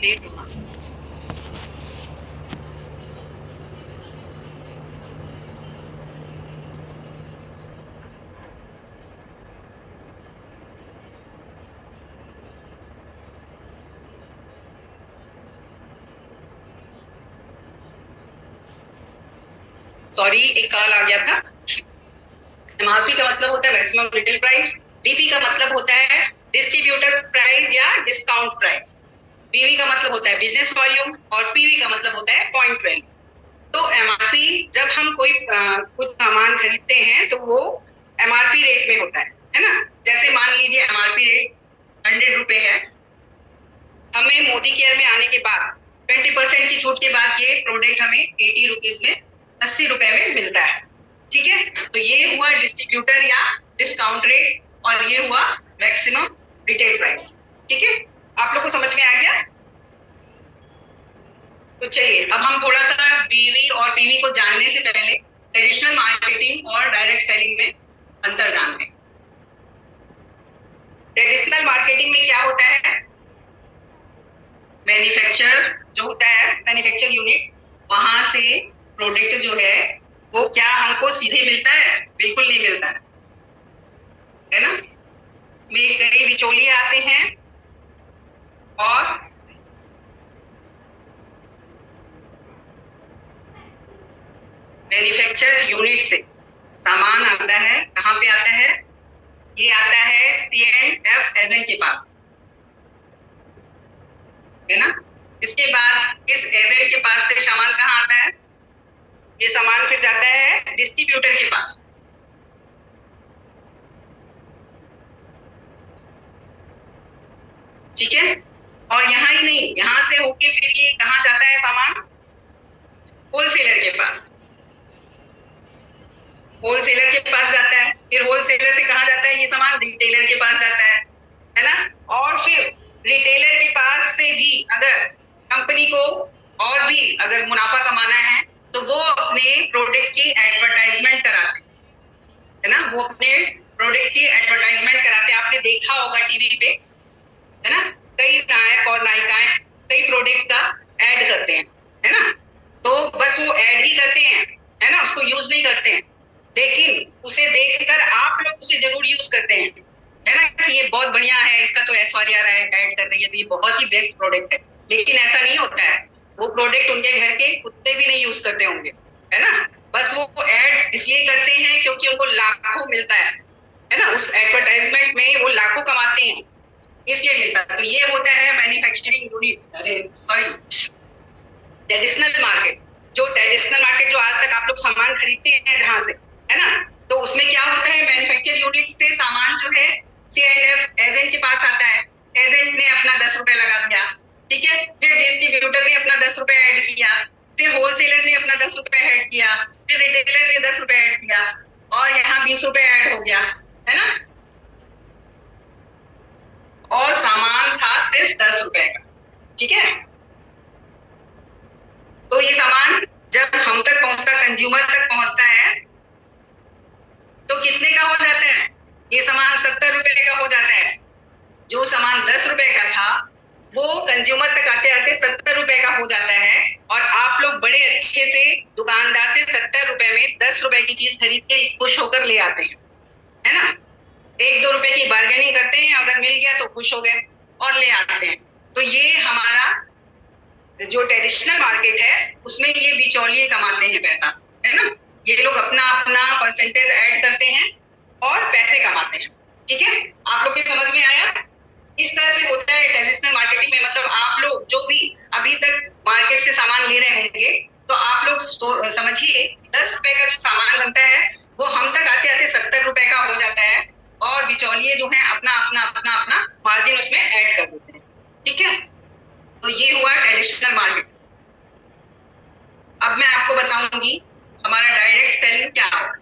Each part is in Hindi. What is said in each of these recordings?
वेट होगा। सॉरी, एक कॉल आ गया था। एमआरपी का मतलब होता है मैक्सिमम रिटेल प्राइस, डीपी का मतलब होता है डिस्ट्रीब्यूटर प्राइस या डिस्काउंट प्राइस, पीवी का मतलब होता है बिजनेस वॉल्यूम और पीवी का मतलब होता है पॉइंट वैल्यू। तो एमआरपी जब हम कोई कुछ सामान खरीदते हैं तो वो एमआरपी रेट में होता है ना। जैसे मान लीजिए एमआरपी रेट 100 रुपए है, हमें मोदी केयर में आने के बाद 20% की छूट के बाद ये प्रोडक्ट हमें 80 रुपीज में, 80 रुपए में मिलता है। ठीक है, तो ये हुआ डिस्ट्रीब्यूटर या डिस्काउंट रेट और ये हुआ मैक्सिमम रिटेल प्राइस। ठीक है, आप लोग को समझ में आ गया? तो चलिए अब हम थोड़ा सा बीवी और पीवी को जानने से पहले ट्रेडिशनल मार्केटिंग और डायरेक्ट सेलिंग में अंतर जानते हैं। ट्रेडिशनल मार्केटिंग में क्या होता है? मैन्युफैक्चर जो होता है, मैन्युफैक्चर यूनिट, वहां से प्रोडक्ट जो है वो क्या हमको सीधे मिलता है? बिल्कुल नहीं मिलता है ना। इसमें कई बिचौलिए आते हैं और मैन्युफैक्चर यूनिट से सामान आता है, कहाँ पे आता है? ये आता है C&F एजेंट के पास, है ना। इसके बाद इस एजेंट के पास से सामान कहाँ आता है? ये सामान फिर जाता है डिस्ट्रीब्यूटर के पास। ठीक है, और यहाँ ही नहीं, यहाँ से होके फिर ये कहाँ जाता है सामान? होलसेलर के पास। होलसेलर के पास जाता है, फिर होलसेलर से कहाँ जाता है ये सामान? रिटेलर के पास जाता है ना। और फिर रिटेलर के पास से भी अगर कंपनी को और भी अगर मुनाफा कमाना है तो वो अपने प्रोडक्ट की एडवर्टाइजमेंट कराते है ना। वो अपने प्रोडक्ट की एडवर्टाइजमेंट कराते हैं। आपने देखा होगा टीवी पे, है ना, कई नायक और नायिकाएं कई प्रोडक्ट का ऐड करते हैं, है ना। तो बस वो ऐड ही करते हैं, है ना, उसको यूज नहीं करते हैं, लेकिन उसे देखकर आप लोग उसे जरूर यूज करते हैं, है ना, कि ये बहुत बढ़िया है, इसका तो ऐश्वर्या राय ऐड कर रही है तो ये बहुत ही बेस्ट प्रोडक्ट है। लेकिन ऐसा नहीं होता है, वो प्रोडक्ट उनके घर के कुत्ते भी नहीं यूज करते होंगे, है ना। बस वो ऐड इसलिए करते हैं क्योंकि उनको लाखों मिलता है ना, उस एडवर्टाइजमेंट में वो लाखों कमाते हैं, इसलिए मिलता है। तो ये होता है मैन्युफैक्चरिंग यूनिट, अरे सॉरी, ट्रेडिशनल मार्केट। जो ट्रेडिशनल मार्केट जो आज तक आप लोग सामान खरीदते हैं जहां से, है ना, तो उसमें क्या होता है? मैन्युफैक्चर यूनिट से सामान जो है C&F एजेंट के पास आता है, एजेंट ने अपना 10 रुपए लगा दिया, ठीक है, फिर डिस्ट्रीब्यूटर ने अपना 10 रुपए ऐड किया, फिर होलसेलर ने अपना 10 रुपए ऐड किया, फिर रिटेलर ने 10 रुपए ऐड किया और यहाँ 20 रुपए ऐड हो गया, है ना। और सामान था सिर्फ 10 रुपए का। ठीक है, तो ये सामान जब हम तक पहुंचता, कंज्यूमर तक पहुंचता है, तो कितने का हो जाता है? ये सामान 70 रुपए का हो जाता है। जो सामान 10 रुपए का था वो कंज्यूमर तक आते आते 70 रुपए का हो जाता है और आप लोग बड़े अच्छे से दुकानदार से 70 रुपए में 10 रुपए की चीज खरीद के खुश होकर ले आते हैं, है ना। 1-2 रुपए की बार्गेनिंग करते हैं, अगर मिल गया तो खुश हो गए और ले आते हैं। तो ये हमारा जो ट्रेडिशनल मार्केट है उसमें ये बिचौलिए कमाते हैं पैसा, है ना। ये लोग अपना अपना परसेंटेज ऐड करते हैं और पैसे कमाते हैं। ठीक है, आप लोग की समझ में आया? इस तरह से होता है ट्रेडिशनल मार्केटिंग में। मतलब आप लोग जो भी अभी तक मार्केट से सामान ले रहे होंगे तो आप लोग समझिए 10 रुपए का जो सामान बनता है वो हम तक आते आते 70 रुपए का हो जाता है और बिचौलिए जो है अपना अपना अपना अपना मार्जिन उसमें ऐड कर देते हैं। ठीक है, तो ये हुआ ट्रेडिशनल मार्केट। अब मैं आपको बताऊंगी हमारा डायरेक्ट सेलिंग क्या होगा।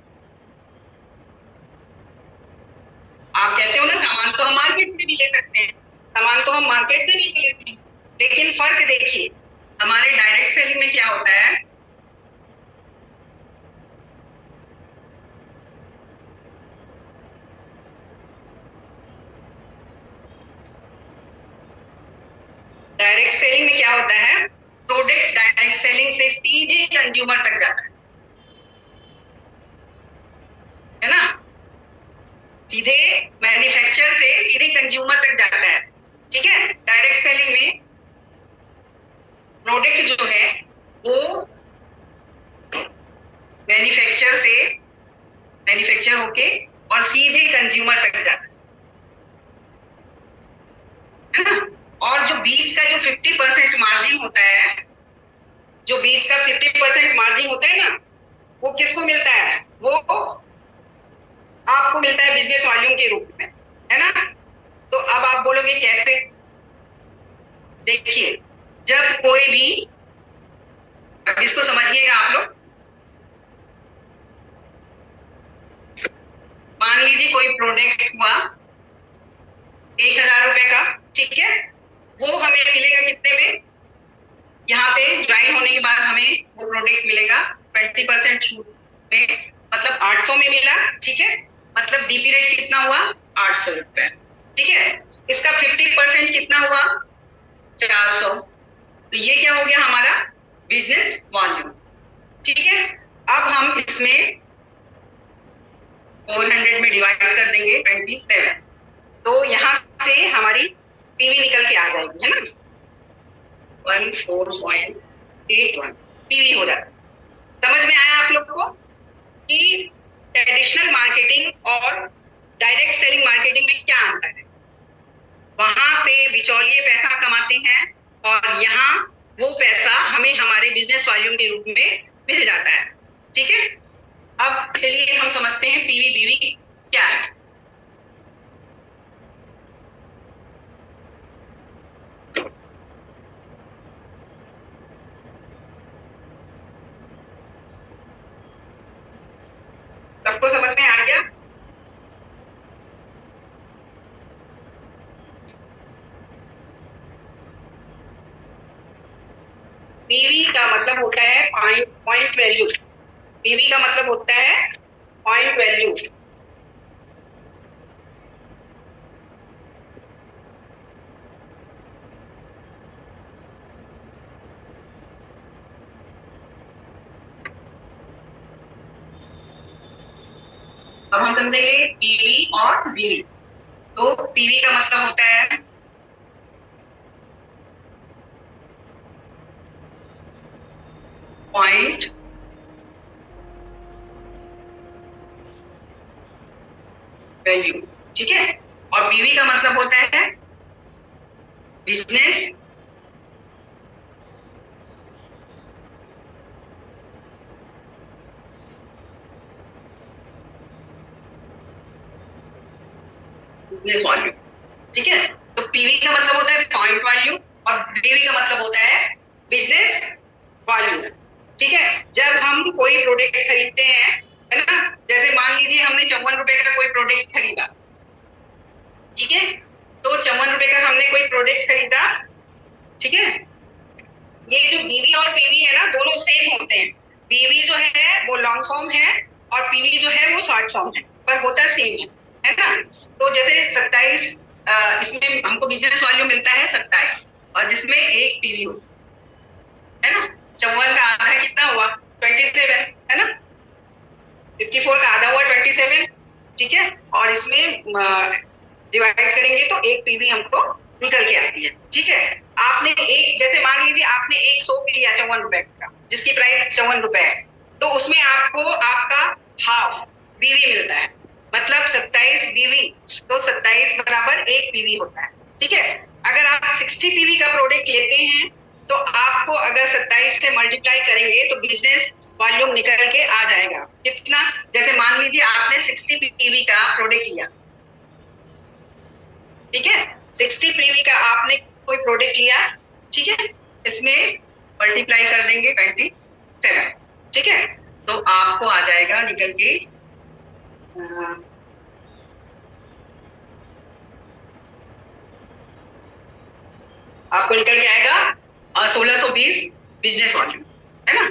आप कहते हो ना सामान तो हम मार्केट से भी ले सकते हैं, सामान तो हम मार्केट से भी ले लेते हैं, लेकिन फर्क देखिए हमारे डायरेक्ट सेलिंग में क्या होता है। डायरेक्ट डायरेक्ट सेलिंग में क्या होता है, प्रोडक्ट डायरेक्ट सेलिंग से सीधे कंज्यूमर तक जाता है ना, सीधे मैन्युफैक्चर से सीधे कंज्यूमर तक जाता है। ठीक है, डायरेक्ट सेलिंग में प्रोडक्ट जो है वो मैन्युफैक्चर होके और सीधे कंज्यूमर तक जाता है ना। और जो बीच का जो 50% मार्जिन होता है, जो बीच का 50% मार्जिन होता है ना, वो किसको मिलता है, वो आपको मिलता है बिजनेस वॉल्यूम के रूप में, है ना। तो अब आप बोलोगे कैसे, देखिए जब कोई भी, अब इसको समझिएगा आप लोग, मान लीजिए कोई प्रोडक्ट हुआ 1000 रुपए का, ठीक है, वो हमें मिलेगा कितने में, यहाँ पे ज्वाइन होने के बाद हमें वो प्रोडक्ट मिलेगा 20% छूट में, मतलब 800 में मिला। ठीक है, मतलब डीपी रेट कितना हुआ, 800 रुपए। ठीक है, इसका 50% कितना हुआ, 400। तो ये क्या हो गया हमारा बिजनेस वॉल्यूम। ठीक है, अब हम इसमें 400 में डिवाइड कर देंगे 27, तो यहाँ से हमारी पीवी निकल के आ जाएगी, है ना, 14.81 पीवी हो जाता है। समझ में आया आप लोग को कि ट्रेडिशनल मार्केटिंग और डायरेक्ट सेलिंग मार्केटिंग में क्या अंतर है। वहां पे बिचौलिए पैसा कमाते हैं और यहाँ वो पैसा हमें हमारे बिजनेस वॉल्यूम के रूप में मिल जाता है। ठीक है, अब चलिए हम समझते हैं पीवी बीवी क्या है। सबको समझ में आ गया? पीवी का मतलब होता है पॉइंट वैल्यू। पीवी का मतलब होता है पॉइंट वैल्यू। अब हम समझेंगे पीवी और बीवी। तो पीवी का मतलब होता है पॉइंट वैल्यू। ठीक है, और बीवी का मतलब होता है बिजनेस बिजनेस वॉल्यूम। ठीक है, तो पीवी का मतलब होता है पॉइंट वैल्यू और बीवी का मतलब होता है बिजनेस वॉल्यूम। ठीक है, जब हम कोई प्रोडक्ट खरीदते हैं, है ना, जैसे मान लीजिए हमने 54 रुपए का कोई प्रोडक्ट खरीदा। ठीक है, तो 54 रुपए का हमने कोई प्रोडक्ट खरीदा। ठीक है, ये जो बीवी और पीवी है ना, दोनों सेम होते हैं। बीवी जो है वो लॉन्ग फॉर्म है और पीवी जो है वो शॉर्ट फॉर्म है, पर होता सेम है ना। तो जैसे 27, इसमें हमको बिजनेस वॉल्यूम मिलता है 27 और जिसमें एक पीवी हो, है ना। 54 का आधा कितना हुआ, 27, है ना। 54 का आधा हुआ 27। ठीक है, और इसमें डिवाइड करेंगे तो एक पीवी हमको निकल के आती है। ठीक है, आपने एक, जैसे मान लीजिए आपने एक 100 लिया 54 रुपए का, जिसकी प्राइस 54 रुपए है, तो उसमें आपको आपका हाफ बीवी मिलता है, मतलब 27 बीवी, तो 27 बराबर एक पीवी होता है। ठीक है, अगर आप 60 पीवी का प्रोडक्ट लेते हैं तो आपको अगर 27 से मल्टीप्लाई करेंगे तो बिजनेस वॉल्यूम निकल के आ जाएगा कितना। जैसे मान लीजिए आपने 60 पीवी का प्रोडक्ट लिया, ठीक है, 60 पीवी का आपने कोई प्रोडक्ट लिया। ठीक है, इसमें मल्टीप्लाई कर देंगे 27। ठीक है, तो आपको आ जाएगा निकल के आपको निकल के आएगा 1620 बिजनेस वॉल्यूम, है ना।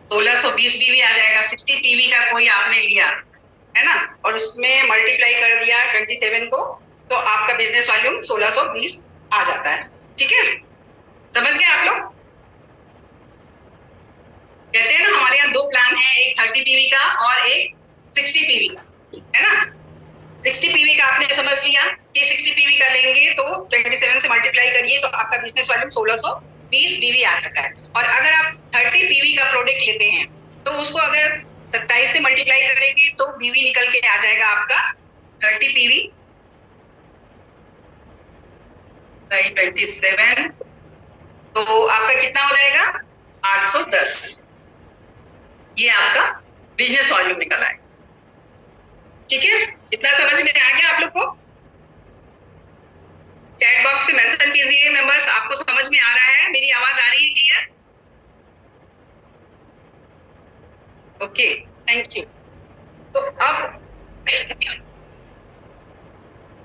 1620 पीवी आ जाएगा। 60 पीवी का कोई आपने लिया, है ना, और उसमें मल्टीप्लाई कर दिया 27 को, तो आपका बिजनेस वॉल्यूम 1620 आ जाता है। ठीक है, समझ गए आप लोग? कहते हैं ना हमारे यहाँ दो प्लान है, एक 30 पीवी का और एक 60 पीवी का, है ना? 60 पीवी का आपने समझ लिया कि 60 पीवी का लेंगे तो 27 से मल्टीप्लाई करिए तो आपका बिजनेस वॉल्यूम 1620 पीवी आ सकता है। और अगर आप 30 पीवी का प्रोडक्ट लेते हैं तो उसको अगर 27 से मल्टीप्लाई करेंगे तो बीवी निकल के आ जाएगा आपका 30 पीवी 27, तो आपका कितना हो जाएगा 810। ये आपका बिजनेस वॉल्यूम निकल आएगा। ठीक है, इतना समझ में आ गया आप लोग को? चैट बॉक्स पे मेंशन कीजिए मेंबर्स, आपको समझ में आ रहा है, मेरी आवाज आ रही है क्लियर? Okay, thank you. तो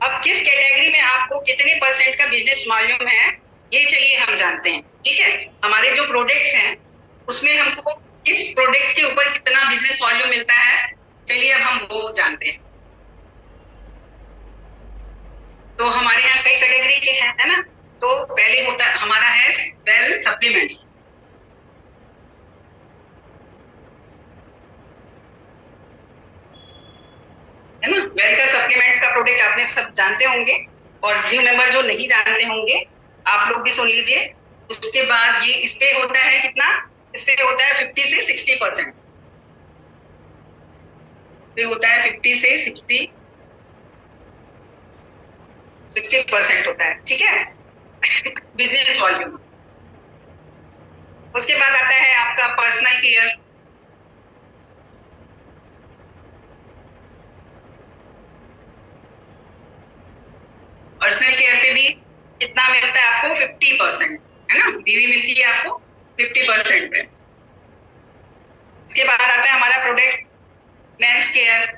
अब किस कैटेगरी में आपको कितने परसेंट का बिजनेस वॉल्यूम है ये चलिए हम जानते हैं। ठीक है, हमारे जो प्रोडक्ट्स हैं उसमें हमको किस प्रोडक्ट्स के ऊपर कितना बिजनेस वॉल्यूम मिलता है, चलिए अब हम वो जानते हैं। तो हमारे यहाँ कई कैटेगरी के हैं, है ना? तो पहले होता हमारा है वेल सप्लीमेंट्स, है ना? वेल का सप्लीमेंट्स का प्रोडक्ट आपने सब जानते होंगे, और न्यू मेंबर जो नहीं जानते होंगे आप लोग भी सुन लीजिए। उसके बाद ये इस पे होता है कितना, इस पे होता है 50 से 60%, पे होता है 50 से 60% होता है। ठीक है बिजनेस वॉल्यूम। उसके बाद आता है आपका पर्सनल केयर, पर्सनल केयर पे भी कितना मिलता है आपको 50%, है ना? बीवी मिलती है आपको 50% पे। उसके बाद आता है हमारा product men's care,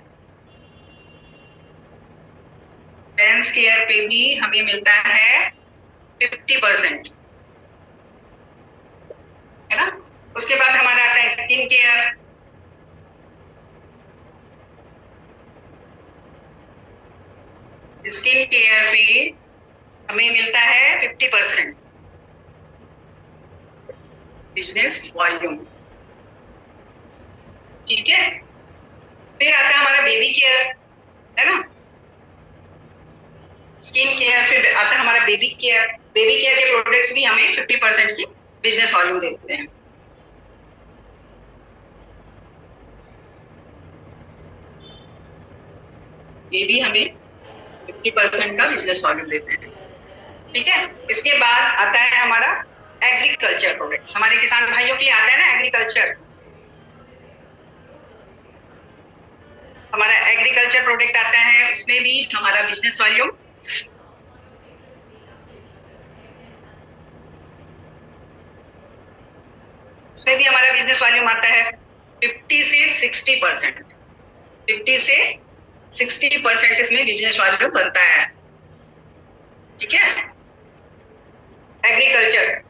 men's care पे भी हमें मिलता है 50%, है ना? उसके बाद हमारा आता है स्किन केयर, स्किन केयर पे हमें मिलता है 50% बिजनेस वॉल्यूम। ठीक है, फिर आता है हमारा बेबी केयर, है ना? स्किन केयर, फिर आता है हमारा बेबी केयर। बेबी केयर के प्रोडक्ट्स भी हमें 50% की बिजनेस वॉल्यूम देते हैं। ये भी हमें 50% का बिजनेस वॉल्यूम देते हैं। ठीक है, इसके बाद आता है हमारा एग्रीकल्चर प्रोडक्ट्स, हमारे किसान भाइयों के लिए आता है ना एग्रीकल्चर। हमारा एग्रीकल्चर प्रोडक्ट आता है, उसमें भी हमारा बिजनेस वॉल्यूम उसमें भी हमारा बिजनेस वॉल्यूम आता है 50 से 60%, 50 से 60% इसमें बिजनेस वॉल्यूम बनता है। ठीक है, एग्रीकल्चर।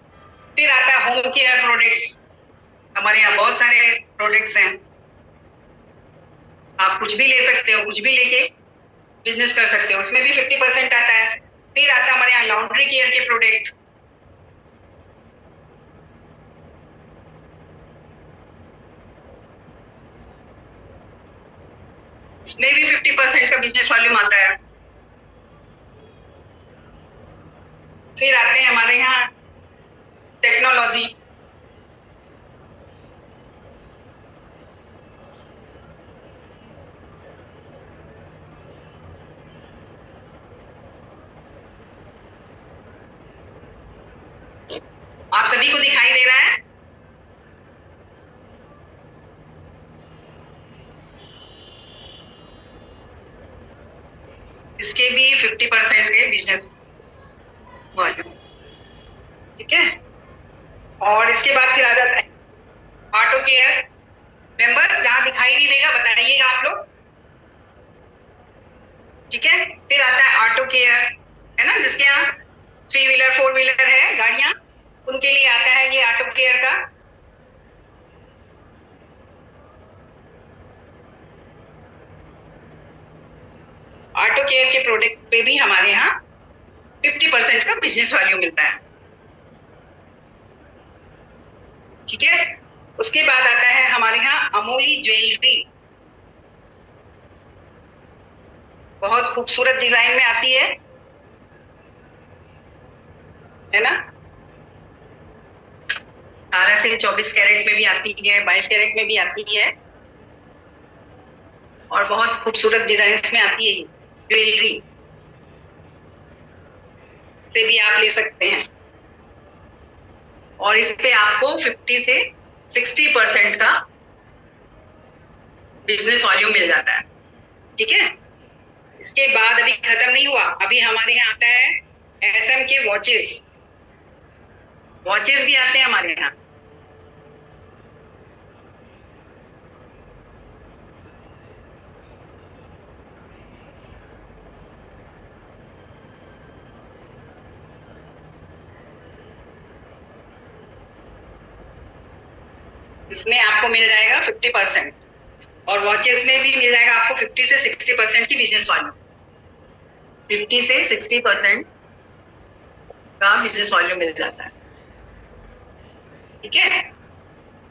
फिर आता है होम केयर प्रोडक्ट्स, हमारे यहाँ बहुत सारे प्रोडक्ट्स हैं, आप कुछ भी ले सकते हो, कुछ भी लेके बिजनेस कर सकते हो, उसमें भी 50% आता है। फिर आता है हमारे यहाँ लॉन्ड्री केयर के प्रोडक्ट, इसमें भी 50% का बिजनेस वॉल्यूम आता है। फिर आते हैं हमारे यहाँ टेक्नोलॉजी, आप सभी को दिखाई दे रहा है? इसके भी 50% के बिजनेस वॉल्यूम। ठीक है, और इसके बाद फिर आ जाता है ऑटो केयर। मेंबर्स जहां दिखाई नहीं देगा बताइएगा आप लोग। ठीक है, फिर आता है ऑटो केयर, है ना? जिसके यहाँ 3 व्हीलर 4 व्हीलर है गाड़ियां, उनके लिए आता है ये ऑटो केयर का। ऑटो केयर के प्रोडक्ट पे भी हमारे यहाँ 50% का बिजनेस वैल्यू मिलता है। ठीक है। उसके बाद आता है हमारे यहाँ अमोली ज्वेलरी, बहुत खूबसूरत डिजाइन में आती है ना। 18 से 24 कैरेट में भी आती है, 22 कैरेट में भी आती है, और बहुत खूबसूरत डिजाइन में आती है। ज्वेलरी से भी आप ले सकते हैं, और इस पे आपको 50 से 60% का बिजनेस वॉल्यूम मिल जाता है। ठीक है। इसके बाद अभी खत्म नहीं हुआ, अभी हमारे यहाँ आता है एसएम के वॉचेस, वॉचेस भी आते हैं हमारे यहाँ। इसमें आपको मिल जाएगा 50%, और वॉचेस में भी मिल जाएगा आपको 50 से 60% की बिजनेस वॉल्यूम, 50 से 60% का बिजनेस वॉल्यूम मिल जाता है। ठीक है।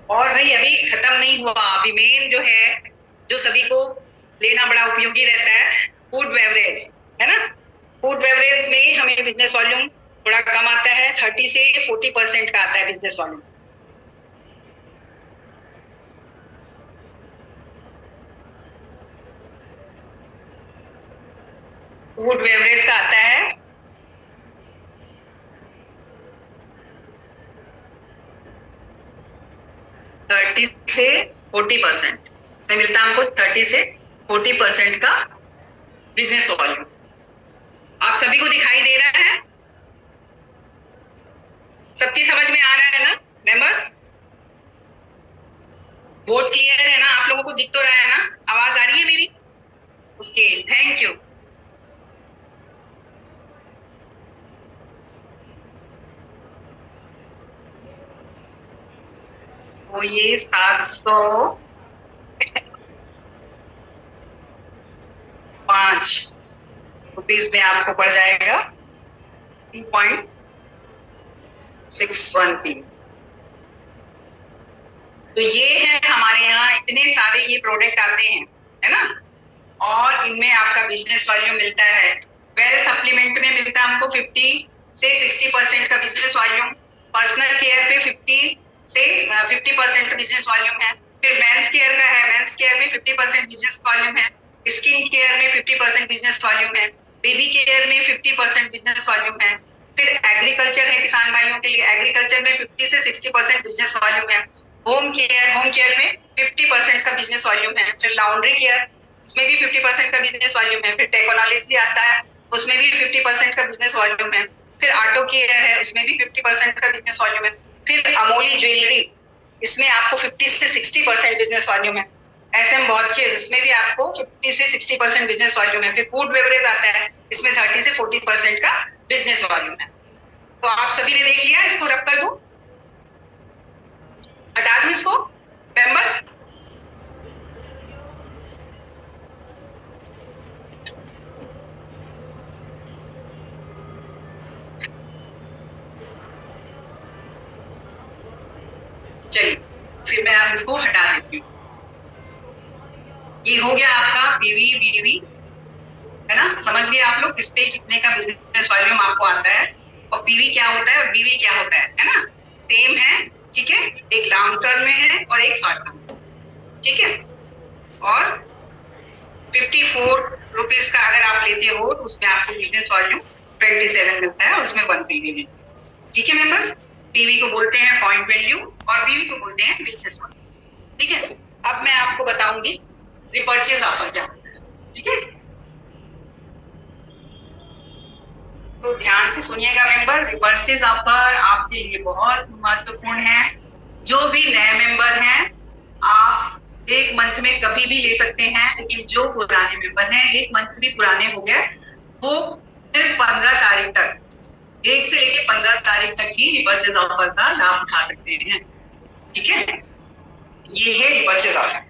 और भाई अभी खत्म नहीं हुआ, अभी मेन जो है, जो सभी को लेना बड़ा उपयोगी रहता है, फूड बेवरेज, है ना। फूड बेवरेज में हमें बिजनेस वॉल्यूम थोड़ा कम आता है, 30 से 40% का आता है बिजनेस वॉल्यूम। फूड बेवरेज का आता है 30 से 40%, इसमें मिलता है हमको 30 से 40% का बिजनेस वॉल्यूम। आप सभी को दिखाई दे रहा है, सबकी समझ में आ रहा है ना मेंबर्स? बोर्ड क्लियर है ना? आप लोगों को दिख तो रहा है ना? आवाज आ रही है मेरी? Okay, thank you. तो ये 705 रुपीज में आपको पड़ जाएगा 2.61 पी। तो ये है हमारे यहाँ, इतने सारे ये प्रोडक्ट आते हैं, है ना, और इनमें आपका बिजनेस वॉल्यूम मिलता है। वेल्थ सप्लीमेंट में मिलता है हमको 50 से 60% का बिजनेस वॉल्यूम, पर्सनल केयर पे 50 से 50% बिजनेस वॉल्यूम है। फिर मेंस केयर का है, मेंस केयर में 50% बिजनेस वॉल्यूम है। स्किन केयर में 50% बिजनेस वॉल्यूम है। बेबी केयर में 50% बिजनेस वॉल्यूम है। फिर एग्रीकल्चर है किसान भाइयों के लिए, एग्रीकल्चर में 50 से 60% बिजनेस वॉल्यूम है। होम केयर में 50% का बिजनेस वॉल्यूम है। फिर लॉन्ड्री केयर, इसमें भी 50% का बिजनेस वॉल्यूम है। फिर टेक्नोलॉजी आता है, उसमें भी 50% का बिजनेस वॉल्यूम है। फिर ऑटो केयर है, उसमें भी 50% का बिजनेस वॉल्यूम है। फिर अमोली ज्वेलरी, इसमें आपको 50 से 60% बिजनेस वॉल्यूम है। एसएम वॉचेस, इसमें भी आपको 50 से 60% बिजनेस वॉल्यूम है। फिर फूड बेवरेज आता है, इसमें 30 से 40% का बिजनेस वॉल्यूम है। तो आप सभी ने देख लिया, इसको रब कर दूं, हटा दूं इसको मेंबर्स? चलिए, फिर मैं आप इसको हटा देती हूँ। ये हो गया आपका पीवी बीवी, है ना। समझ गए आप लोग किस पे कितने का बिजनेस वॉल्यूम आपको आता है, और पीवी क्या होता है और बीवी क्या होता है ना। सेम है, ठीक है। एक लॉन्ग टर्म में है और एक शॉर्ट टर्म, ठीक है। और 54 रुपीज का अगर आप लेते हो तो उसमें आपको बिजनेस वॉल्यूम 27 मिलता है, और उसमें 1 पीवी मिलता है। ठीक है मेंबर्स, पीवी को बोलते हैं पॉइंट वैल्यू और बीवी को बोलते हैं बिजनेस वॉल्यूम। ठीक है। अब मैं आपको बताऊंगी रिपर्चेज ऑफर क्या होता है, ठीक है। तो ध्यान से सुनिएगा मेंबर, रिपर्चेज ऑफर आपके लिए बहुत महत्वपूर्ण है। जो भी नए मेंबर हैं, आप एक मंथ में कभी भी ले सकते हैं, लेकिन जो पुराने मेंबर हैं, एक मंथ भी पुराने हो गए, वो सिर्फ 15 तारीख तक, 1 से लेके 15 तारीख तक ही रिपर्चेज ऑफर का लाभ उठा सकते हैं। ठीक है, ये है रिपर्चेज ऑफर।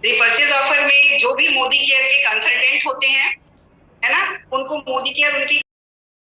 रिपर्चेज ऑफर में जो भी मोदी केयर के कंसल्टेंट होते हैं, है ना, उनको मोदी केयर उनकी